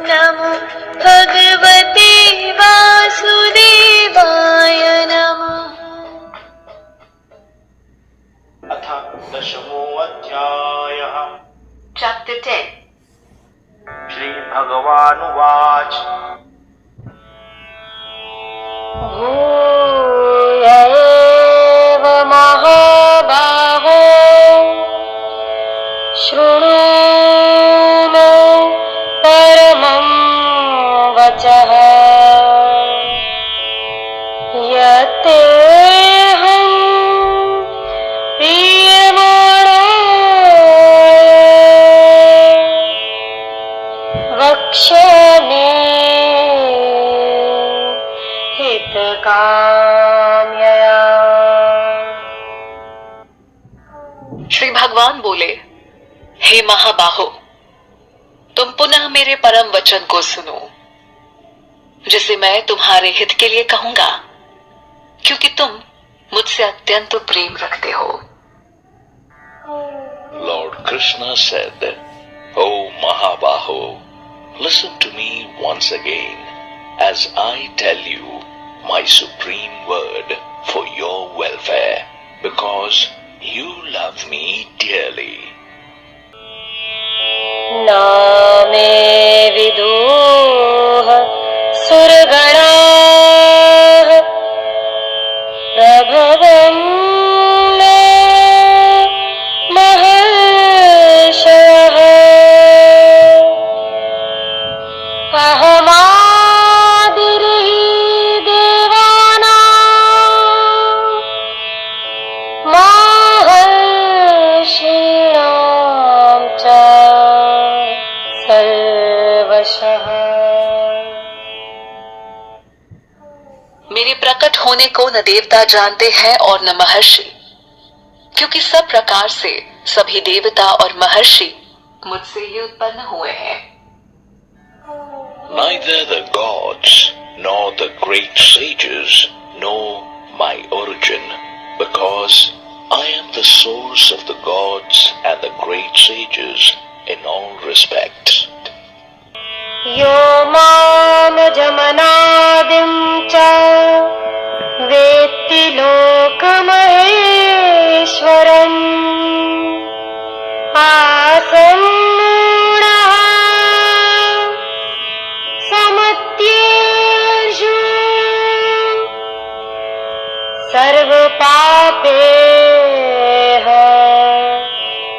नमो भगवते वासुदेवाय नमः। अथ दशमोऽध्यायः। Chapter 10. श्रीभगवानुवाच भूय एव महाबाहो शृणु मे परमं वचः यतेऽहं प्रीयमाणाय वक्ष्यामि हितकाम्यया। श्री भगवान बोले, हे महाबाहो, तुम पुनः मेरे परम वचन को सुनो, जिसे मैं तुम्हारे हित के लिए कहूंगा, क्योंकि तुम मुझसे अत्यंत प्रेम रखते हो। Lord Krishna said, O Mahabaho, listen to me once again as I tell you my supreme word for your welfare, because you love me dearly. नामे विदुः सुरगणाः प्रभवं न महर्षयः अहमादिर्हि देवानां महर्षीणां च सर्वशः। मेरे प्रकट होने को न देवता जानते हैं और न महर्षि, क्योंकि सब प्रकार से सभी देवता और महर्षि मुझसे ही उत्पन्न हुए हैं। Neither the gods nor the great sages know my origin, because I am the source of the gods and the great sages in all respects. यो माम जमनादिं च वेत्ति लोकमहेश्वरम् आसन्नः समत्येषु सर्वपापैः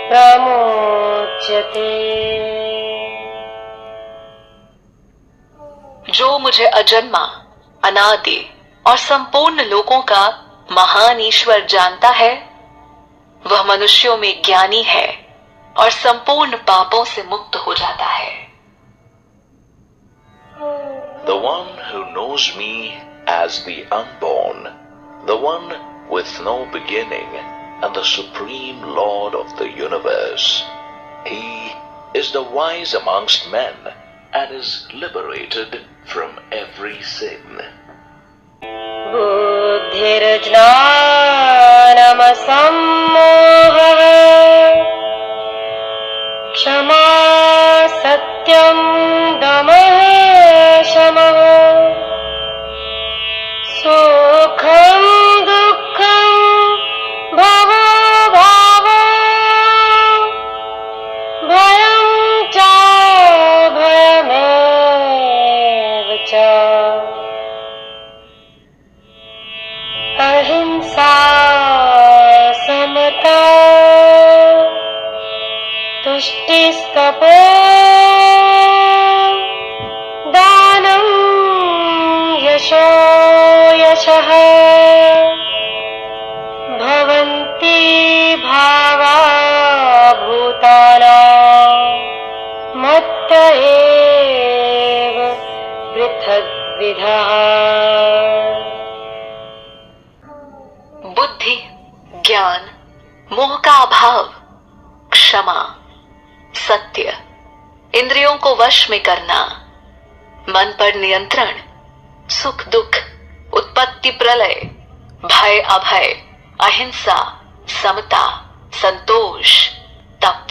प्रमुच्यते। जो मुझे अजन्मा, अनादि और संपूर्ण लोकों का महान ईश्वर जानता है, वह मनुष्यों में ज्ञानी है और संपूर्ण पापों से मुक्त हो जाता है। The one who knows me as the unborn, the one with no beginning, and the supreme Lord of the universe, he is the wise amongst men and is liberated from every sin. बुद्धिर्ज्ञानमसम्मोहः क्षमा सत्यं दमः शमः सुखं दुःखं भवो भावो भयं च भयमेव च अहिंसा समता तुष्टिस्तपो दानं यशो यशः भवन्ति भावा भूतानां मत्त एव पृथग्विधः। बुद्धि, ज्ञान, मोह का अभाव, क्षमा, सत्य, इंद्रियों को वश में करना, मन पर नियंत्रण, सुख दुख, उत्पत्ति प्रलय, भय अभय, अहिंसा, समता, संतोष, तप,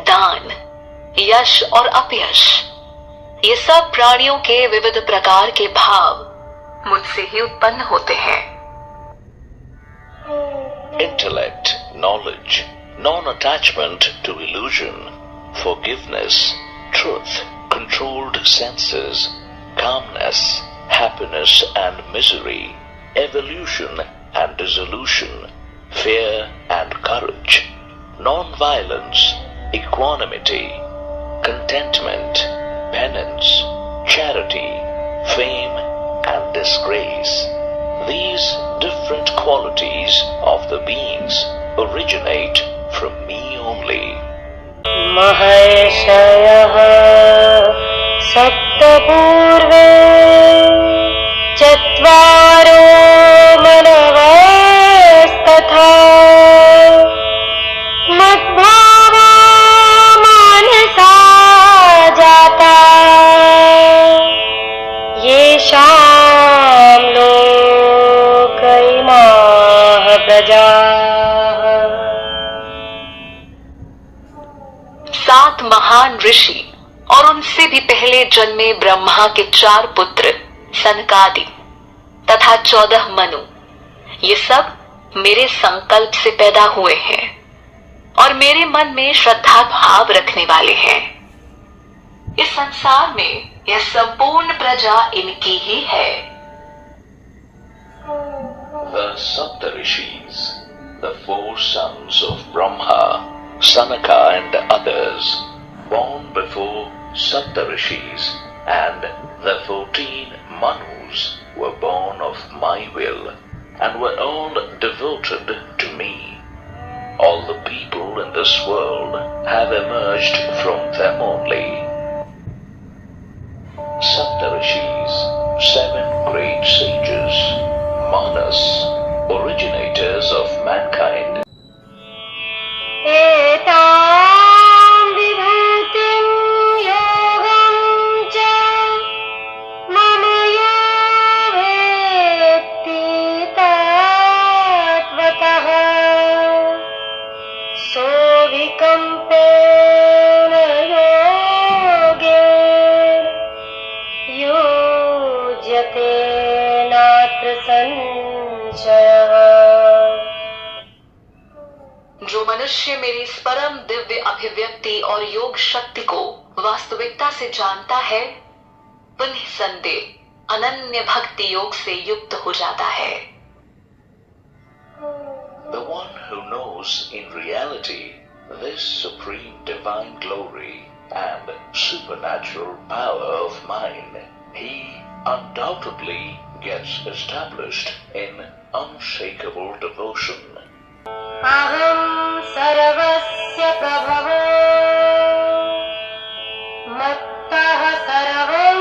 दान, यश और अपयश, ये सब प्राणियों के विविध प्रकार के भाव मुझसे ही उत्पन्न होते हैं। Intellect, knowledge, non-attachment to illusion, forgiveness, truth, controlled senses, calmness, happiness and misery, evolution and dissolution, fear and courage, non-violence, equanimity, contentment, penance, charity, fame and disgrace. These different qualities of the beings originate from me only. महर्षयः सप्त पूर्वे चत्वारो मनवस्तथा मद्भावा मानसा जाता येषां लोक इमाः प्रजाः। 7 महान ऋषि और उनसे भी पहले जन्मे ब्रह्मा के 4 पुत्र सनकादि तथा 14 मनु, ये सब मेरे संकल्प से पैदा हुए हैं और मेरे मन में श्रद्धा भाव रखने वाले हैं। इस संसार में यह संपूर्ण प्रजा इनकी ही है। The Saptarishis, the 4 sons of Brahma, Sanaka and others, born before Saptarishis, and the 14 Manus were born of my will and were all devoted to me. All the people in this world have emerged from them only. Saptarishis, 7 great sages, Manas, originators of mankind. एतां विभूतिं योगं च मम यो वेत्ति तत्त्वतः सोऽविकम्पेन योगेन युज्यते नात्र संशयः। जो मनुष्य मेरी इस परम दिव्य अभिव्यक्ति और योग शक्ति को वास्तविकता से जानता है, वह निसंदेह अनन्य भक्ति योग से युक्त हो जाता है। The one who knows in reality this supreme divine glory and supernatural power of mine, he undoubtedly gets established in unshakable devotion. अहं सर्वस्य प्रभवो मत्तः सर्वं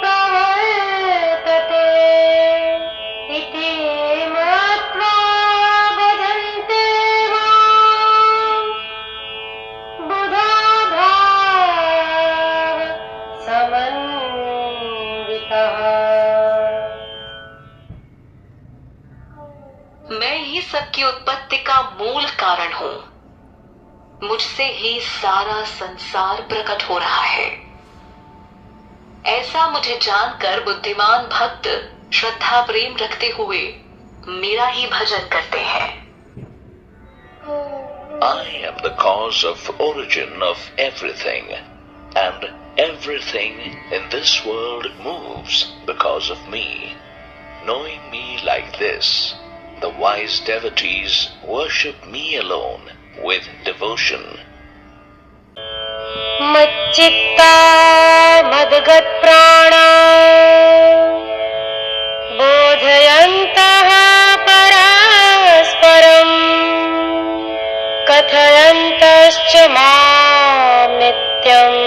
प्रवर्तते इति मत्वा भजन्ते मां बुधाभाव समन्वितः। मैं ही सबकी उत्पत्ति का मूल कारण हूँ। मुझसे ही सारा संसार प्रकट हो रहा है। ऐसा मुझे जानकर बुद्धिमान भक्त श्रद्धा प्रेम रखते हुए मेरा ही भजन करते हैं। I am the cause of origin of everything, and everything in this world moves because of me. Knowing me like this, the wise devotees worship me alone with devotion. मच्चित्ता मद्गतप्राणा बोधयन्तः परस्परम् कथयन्तश्च मां नित्यम्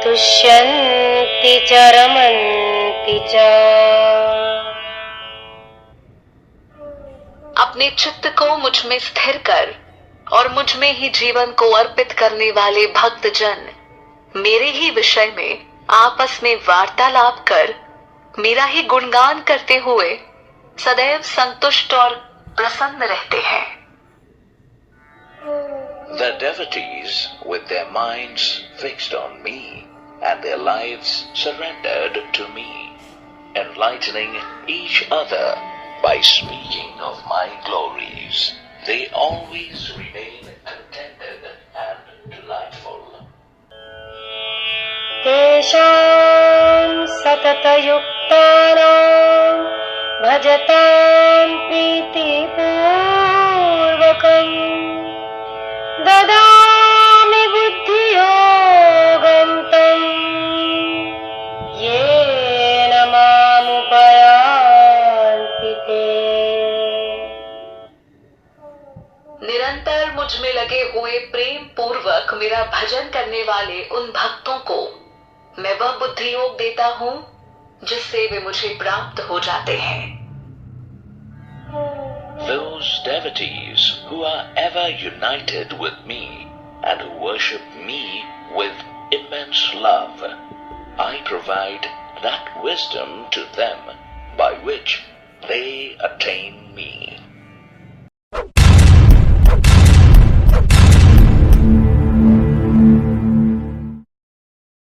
तुष्यन्ति च रमन्ति च। अपने चित्त को मुझ में स्थिर कर और मुझ में ही जीवन को अर्पित करने वाले भक्तजन मेरे ही विषय में आपस में वार्तालाप कर मेरा ही गुणगान करते हुए सदैव संतुष्ट और प्रसन्न रहते हैं। The devotees, with their minds fixed on me and their lives surrendered to me, enlightening each other by speaking of my glories. They always remain contented and delightful. तेषां सततयुक्तानां भजतां प्रीतिपूर्वकम् ददामि बुद्धियोगं तम् येन मामुपयान्ति ते। निरंतर मुझ में लगे हुए प्रेम पूर्वक मेरा भजन करने वाले उन भक्तों को मैं वह बुद्धि योग देता हूँ जिससे वे मुझे प्राप्त हो जाते हैं। Those devotees who are ever united with me and who worship me with immense love, I provide that wisdom to them by which they attain me.